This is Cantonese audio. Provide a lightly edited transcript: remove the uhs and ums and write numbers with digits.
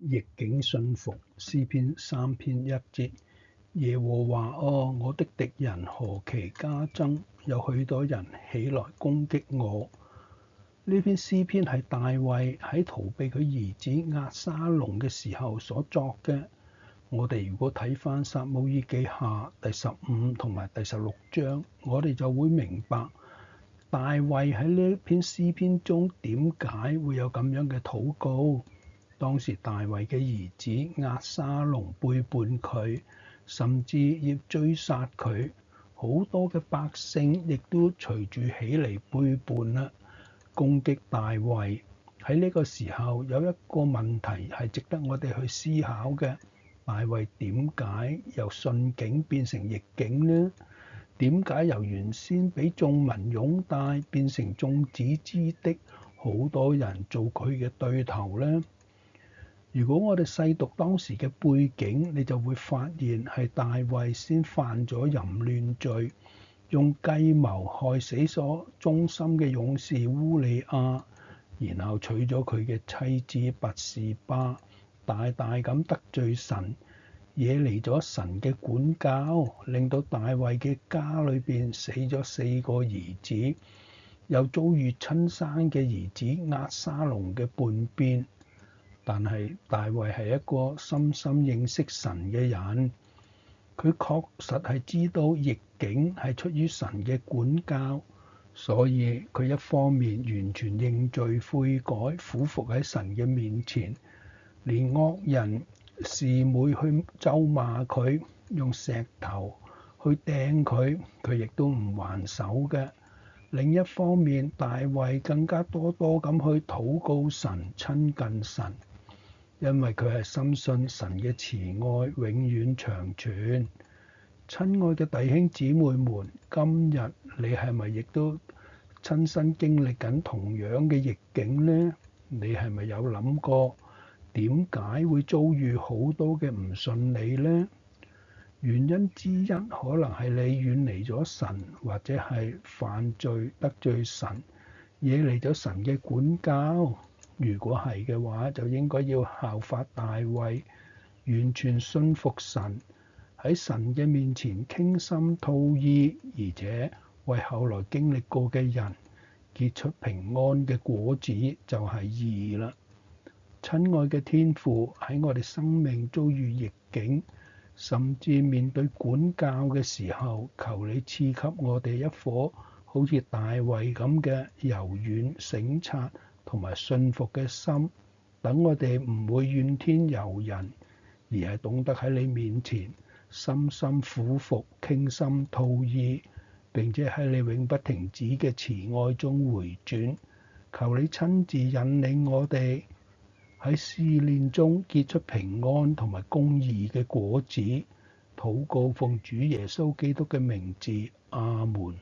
逆境順服，詩篇3篇1節。耶和華啊，我的敵人何其加增，有許多人起來攻擊我。呢篇詩篇係大衛喺逃避佢兒子押沙龍嘅時候所作嘅。我哋如果睇返撒母耳記下第15同埋第16章，我哋就會明白大衛喺呢篇詩篇中點解會有咁樣嘅禱告。當時大衛嘅兒子押沙龍背叛佢，甚至要追殺佢，好多嘅百姓亦都隨住起嚟背叛啦，攻擊大衛。喺呢個時候有一個問題係值得我哋去思考嘅：大衛點解由順境變成逆境呢？點解由原先俾眾民擁戴變成眾矢之的，好多人做佢嘅對頭呢？如果我哋細讀當時嘅背景，你就會發現係大衛先犯咗淫亂罪，用計謀害死咗忠心嘅勇士烏利亞，然後娶咗佢嘅妻子拔示巴，大大咁得罪神，惹嚟咗神嘅管教，令到大衛嘅家裏邊死咗4個兒子，又遭遇親生嘅兒子押沙龍嘅叛變。但係大衛係一個深深認識神嘅人，佢確實係知道逆境係出於神嘅管教，所以佢一方面完全認罪悔改，俯伏喺神嘅面前，連惡人示每去咒罵佢，用石頭去掟佢，佢亦都唔還手嘅。另一方面，大衛更加多咁去禱告神，親近神。因為佢係深信神嘅慈愛永遠長存。親愛嘅弟兄姊妹們，今日你係咪亦都親身經歷緊同樣嘅逆境呢？你係咪有諗過點解會遭遇好多嘅唔順利呢？原因之一可能係你遠離咗神，或者係犯罪得罪神，惹嚟咗神嘅管教。如果係嘅話，就應該要效法大衛，完全信服神，喺神嘅面前傾心吐意，而且為後來經歷過嘅人結出平安嘅果子，就係義啦。親愛嘅天父，喺我哋生命遭遇逆境，甚至面對管教嘅時候，求你賜給我哋一顆好似大衛咁嘅柔軟省察同埋信服嘅心，等我哋唔會怨天尤人，而係懂得喺你面前深深俯伏，傾心吐意，並且喺你永不停止嘅慈愛中回轉。求你親自引領我哋喺試煉中結出平安同埋公義嘅果子。禱告奉主耶穌基督嘅名字，阿門。